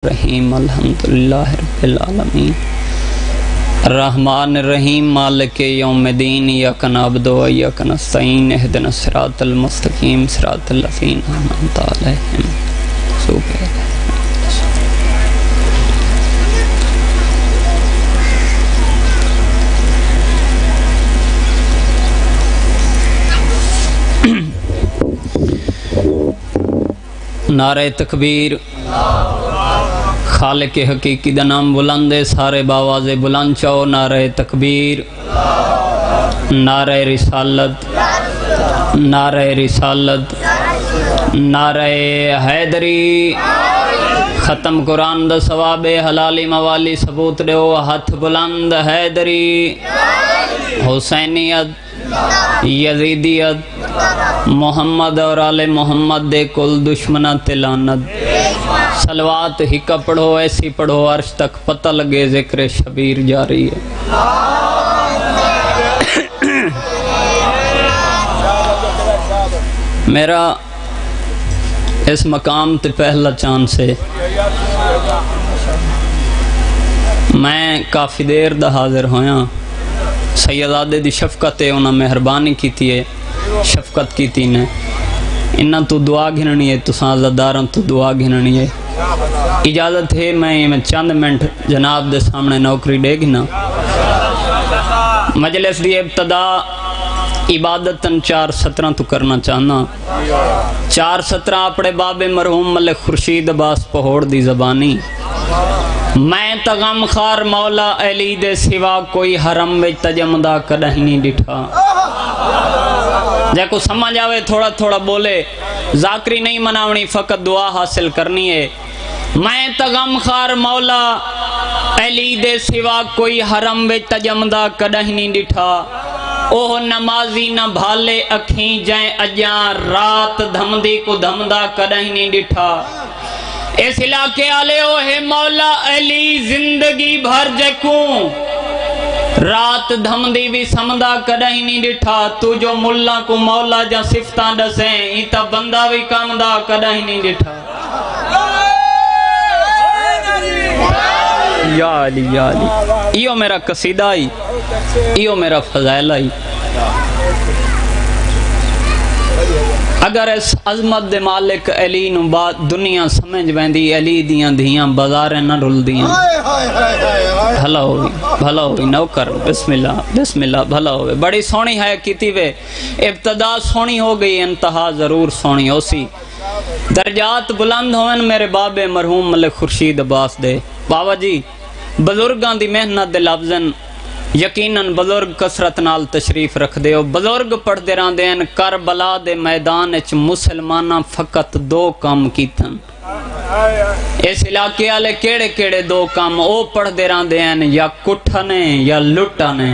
الرحیم الحمدللہ رب العالمین الرحمن الرحیم مالک یوم الدین ایاک نعبد و ایاک نستعین اہدنا الصراط المستقیم صراط الذین انعمت علیہم نعرہ تکبیر خالق حقیقی دا نام بلند ہے، سارے باواز بلند چاہو نعرہ تکبیر، نعرہ رسالت، نعرہ رسالت، نعرہ حیدری، ختم قرآن دا ثواب حلالی موالی ثبوت دیو، ہاتھ بلند حیدری، حسینیت، یزیدیت، محمد اور آل محمد دے کل دشمنہ تلانت، صلوات ہی کا پڑھو ایسی پڑھو عرش تک پتہ لگے ذکر شبیر جاری ہے۔ میرا اس مقام تے پہلا چانس ہے، میں کافی دیر دا حاضر ہویا، سیدادے دی شفقت ہے، انہاں مہربانی کیتی ہے، شفقت کیتی نے، انہاں تو دعا گھننی ہے، تو سازداراں تو دعا گھننی ہے۔ اجازت ہے میں چند منٹ جناب دے سامنے نوکری دے گنا۔ مجلس دی ابتدا عبادتاً 4:17 تو کرنا چاہنا۔ 4:17 اپنے باب مرحوم ملک خورشید عباس پہوڑ دی زبانی۔ میں تغم خار مولا علی دے سوا کوئی حرم وچ تجمدہ کدہیں نہیں ڈٹھا۔ جے کو سمجھ آوے تھوڑا تھوڑا بولے، ذاکری نہیں مناونی، فقط دعا حاصل کرنی ہے۔ میں تغم خار مولا علی دے سوا کوئی حرم وچ تجمدہ کدہیں نہیں ڈٹھا۔ اوہ نمازی نہ بھالے اکھیں جائیں اجاں، رات دھمدی کو دھمدہ کدہیں نہیں ڈٹھا۔ اس علاقے آلے اوہ مولا علی زندگی بھر جکوں، رات دھمدی بھی سمدہ کدہیں نہیں ڈٹھا۔ تو جو ملا کو مولا جا صفتاں ڈسیں، ایتا بندہ بھی کامدہ کدہیں نہیں ڈٹھا۔ یا علی یا علی، ایو میرا قصیدہ ہی، ایو میرا فضائل ہی۔ اگر اس عظمت دے مالک علی نو بات دنیا سمجھ بیندی، علی دیاں دھیاں بازاریں نہ رل دیاں۔ بھلا ہوئی نوکر، بسم اللہ بسم اللہ، بھلا ہوئے۔ بڑی سونی ہے کیتی وے، ابتدا سونی ہو گئی، انتہا ضرور سونی ہو سی۔ درجات بلند ہوئن میرے باب مرحوم ملک خورشید عباس دے۔ بابا جی بزرگاں دی محنت دے لفظن یقیناً بزرگ کسرت نال تشریف رکھ دے ہو۔ بزرگ پڑھ دے رہاں دین کربلا دے میدان اچ مسلمانہ فقط 2 کام کیتن۔ اس علاقے آلے کیڑے کیڑے 2 کام او پڑھ دے رہاں دین، یا کٹھنے یا لٹنے۔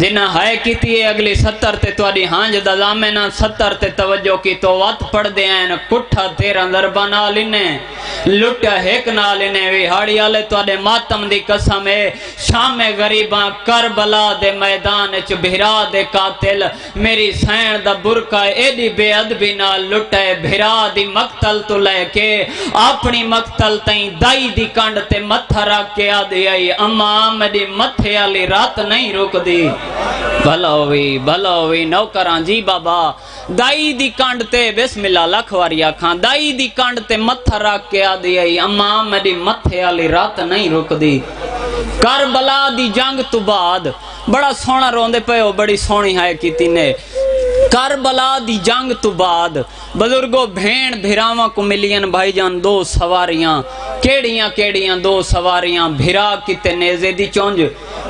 جنہ ہائے کیتی ہے اگلی 70 تے توڑی ہانج دا زامنہ 70 تے توجہ کی تو وات پڑھ دے ہیں، کٹھا 13 ضربہ نہ لینے، لٹا ایک نہ لینے۔ وی ہاڑی آلے توڑے ماتم دی قسم ہے، شام غریباں کربلا دے میدان اچ بھرا دے قاتل میری سین دا برکہ ایڈی بے ادبی نہ لٹے، بھرا دی مقتل تو لے کے اپنی مقتل تائیں دائی دی کانڈ تے متھا رکھ کے آدھی آئی، اما میری متھے آلی رات نہیں رک دی۔ بھلا ہوئی نوکران جی بابا، دائی دی کانڈ تے بسم اللہ لکھ واریا کھان، دائی دی کانڈ تے متھا رکھ کے آدھی آئی، اما میری متھے آلی رات نہیں رک دی۔ کربلا دی جنگ تو بعد بڑا سونا روندے پہ ہو، بڑی سونی ہے کیتی نے۔ کربلا دی جنگ تو بعد بزرگوں بھین بھراواں کو ملین بھائی جان 2 سواریاں، کیڑیاں 2 سواریاں، بھرا کیتے نیزے دی چونج،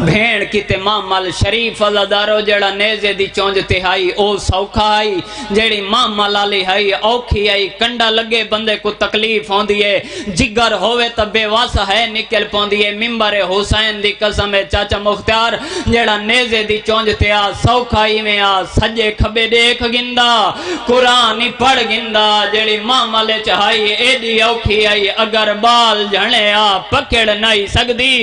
بھین کیتے مامل شریف ازادارو جڑا نیزے دی چونج تہائی او سوکھا آئی، جڑی مامل آلی آئی اوکھی آئی، کنڈا لگے بندے کو تکلیف ہوں دیئے، جگر ہوئے تا بے واسہ ہے نکل پون دیئے۔ ممبر حسین دی قسم ہے چاچا مختار جڑا نیزے دی چونج تہا سوکھا آئی میں آ سجے کھبے دیکھ گندہ، قرآن پڑھ گندہ، جڑی مامل چاہائی ایڈی اوکھی آئی، اگر بال جھنے آ پکڑ نہیں سکدی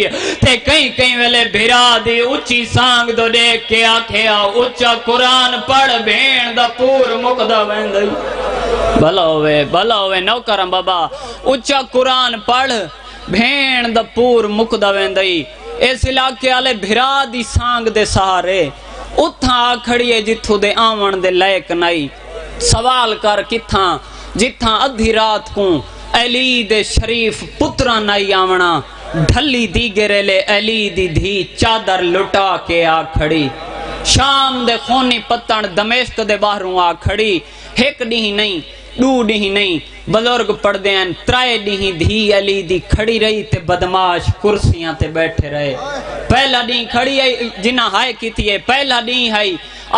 تے کہیں ویلے بھرا دی اچھی سانگ دو دیکھ کے آکھیا اچھا قرآن پڑھ بھین دا پور مقدہ ویندئی بھلا ہوئے نوکرم بابا اچھا قرآن پڑھ بھین دا پور مقدہ ویندئی اس علاقے آلے بھرا دی سانگ دے سہارے اتھا کھڑیے جتھو دے آمن دے لائق نائی سوال کر کتھاں جتھاں ادھی رات کو علی دے شریف پترہ نائی آمنا ڈھلی دی گرے لے علی دی دھی چادر لٹا کے آ کھڑی شام دے خونی پتن دمشق دے باہروں آ کھڑی ایک نہیں نہیں دو نہیں نہیں بزرگ پڑھ دیں ترائے نہیں دھی علی دی کھڑی رہی تے بدماش کرسیاں تے بیٹھے رہے پہلا نہیں کھڑی ہے جنہ ہائے کی تھی پہلا نہیں ہے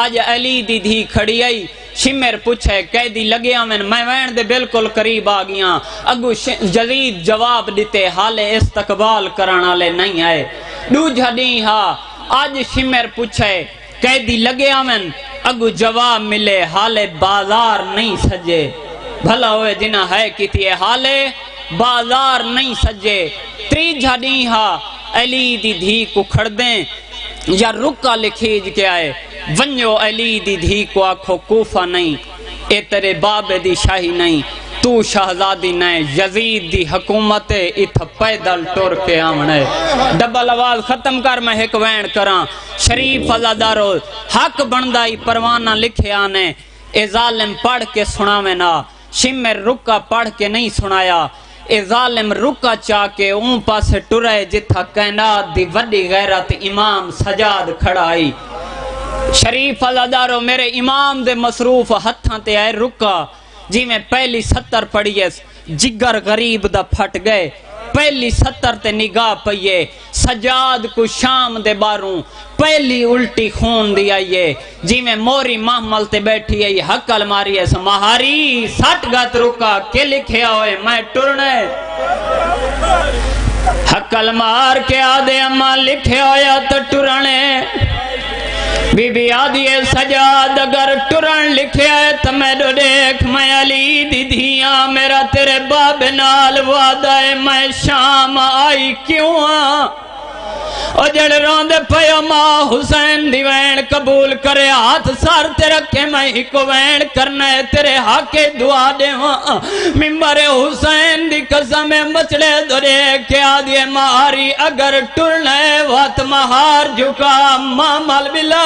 آج علی دی دھی کھڑی ہے شمر پوچھے قیدی لگے میں وین دے بالکل قریب آگیاں اگو جدید جواب دیتے حال استقبال کرانا لے نہیں آئے دو جھڑی ہاں آج شمر پوچھے قیدی لگے میں اگو جواب ملے حال بازار نہیں سجے بھلا ہوئے جنہ ہے کی تھی حال بازار نہیں سجے تری جھڑی ہاں علی دی دھی کو کھڑ دیں یا رکا لکھیج کے آئے ونیو علی دی دھی کو آکھو کوفہ نہیں اے تیرے باب دی شاہی نہیں تو شہزادی نہیں یزید دی حکومت اتھا پیدل ٹور کے آمنے ڈبل آواز ختم کر میں ایک وین کراں شریف ازادارو حق بندائی پروانہ لکھے آنے اے ظالم پڑھ کے سناویں نا شمر رکا پڑھ کے نہیں سنایا اے ظالم رکا چاہ کے اون پاس ٹرائے جتھا کائنات دی وڈی غیرت امام سجاد کھڑائی شریف ازادارو میرے امام دے مصروف ہتھاں تے آئے رکا جی میں پہلی 70 پڑھیے جگر غریب دا پھٹ گئے پہلی 70 تے نگاہ پئیے سجاد کو شام دے باروں پہلی الٹی خون دی آئیے جی میں موری محمل تے بیٹھی آئی حقل ماری ہے مہاری سٹ گت رکا کے لکھے ہوئے میں ٹرنے حقل مار کے آدھے اما لکھے ہویا تو ٹرنے بی بی آدھیے سجاد اگر ٹرن لکھے آئے تو میں دو دیکھ میں علی دی دھیاں میرا تیرے باب نال وعدہ ہے میں شام آئی کیوں اجڑ روندے پہو ماں حسین دی وین قبول کرے ہاتھ سار تے رکھے میں ہی کو وین کرنے تیرے حق دعا دے ممبر حسین دی قسم مچڑے دورے کیا دیے مہاری اگر ٹرنے وقت مہار جھکا مامل بلا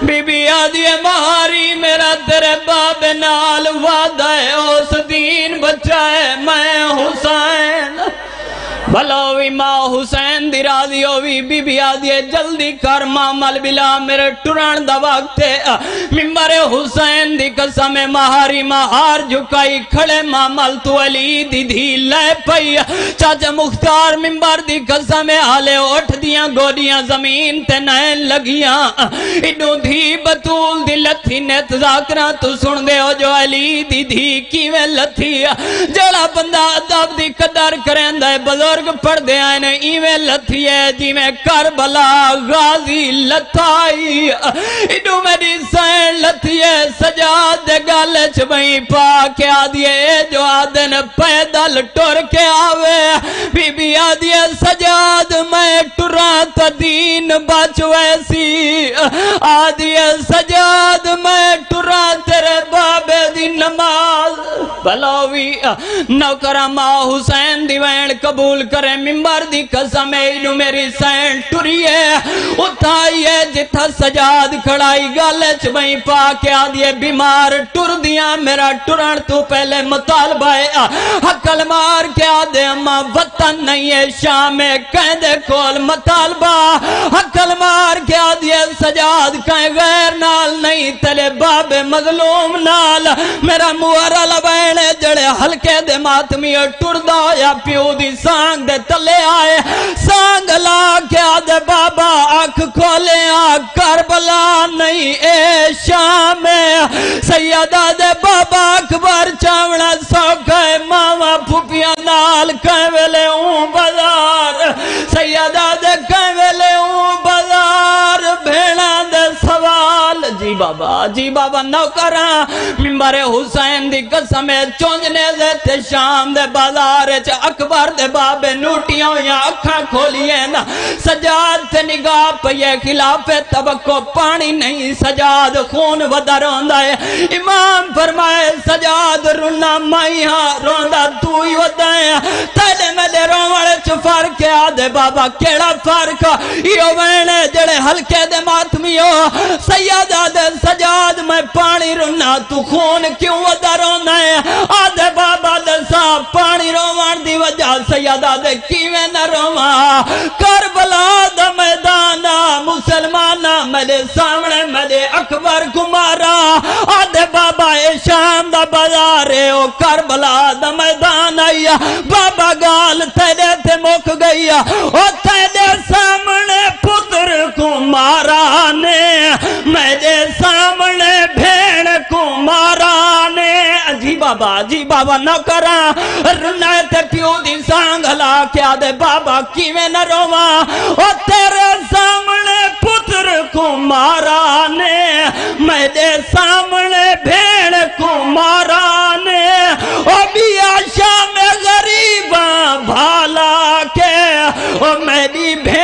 بی بی آدھیے مہاری میرا تیرے باب نال وعدہ ہے اس دین بچائے میں حسین بھلوی ماں حسین دی راضی ہوئی بی بی آدھیے جلدی کر مامل بلا میرے ٹران دا وقت ممبر حسین دی قسم مہاری مہار جھکائی کھڑے مامل تو علی دی دھی لے پئی چاچا مختار ممبر دی قسم آلے اٹھ دیاں گوڑیاں زمین تے نین لگیاں انہوں دھی بطول دی لتھی نیت ذاکرہ تو سن دے ہو جو علی دی دھی کیویں لتھی جڑا بندہ عذاب دی قدر کریں دے بزرگ پڑھ دے آئینے ایویں لتھی ہے جی میں کربلا غازی لتائی انہوں میری سین لتھی ہے سجاد دے گالچ بھئی پاکے آدھیے جو آدھن پیدل ٹور کے آوے بی بی آدھیے سجاد میں ٹران تا دین بچ ویسی آدھیے سجاد میں ٹران تیرے بابے دی نماز بھلوی نوکرہ ماں حسین دی وین قبول کرے ممبر دی قسم اینو میری سین ٹریے اتھائیے جتھا سجاد کھڑائی گالچ بھئی پاکے آدھیے بیمار ٹر دیا میرا ٹران تو پہلے مطالبہ ہے حقل مار کے آدھے اما وطن نہیں ہے شام کہیں دے کول مطالبہ حقل مار کے آدھیے سجاد کہیں غیر نال نہیں تلے باب مظلوم نال میرا موارا لبینے جڑے ہلکے دے ماتمی ٹر دا یا پیو دی سانگ دے تلے آئے سانگ لا کے آدھے بابا آنکھ کھولے آنکھ کربلا نہیں اے شام سیدہ دے بابا اکبر چاوڑا سوکھے ماما پھوپیاں نال کہیں ویلے اون بازار سیدہ دے کہیں ویلے اون بازار بھیڑا دے سوال جی بابا جی بابا نوکرا منبر حسین دی قسم چونجنے سے شام دے بازار چ اکبر دے بابے نوٹیاں یا اکھاں کھولیے نا سجاد تے نگاہ پہ خلاف توقع پانی نہیں سجاد خون ودا روندا ہے امام فرمائے سجاد رونا مائی ہاں روندا تو ہی ودا ہے تیلے میرے روڑے چ فرق آدھے بابا کیڑا فرق یہ وینے جڑے ہلکے دے ماتمیو سیدہ دے سجاد میں پانی رونا تو خون کیوں ودا رونا ہے آدھے بابا دے صاحب پانی روان دی وجہ سیدہ دے کیویں نہ رواں کربلا دا میدانا مسلمانہ میرے سامنے میرے اکبر کو مارا آدھے بابا اے شام دا بازارے او کربلا دا میدان آیا بابا گال تیرے تے مک گئی او تیرے سامنے پتر کو مارا نے میرے سامنے بھیڑ کو مارا نے جی بابا نہ کرا رنائے تے پیو دی سانگ ہلا کیا دے بابا کیویں نہ رواں او تیرے سامنے پتر کو مارا نے میرے سامنے بھیڑ کو مارا نے او بیاشا میں غریباں بھالا کے او میری بھیڑ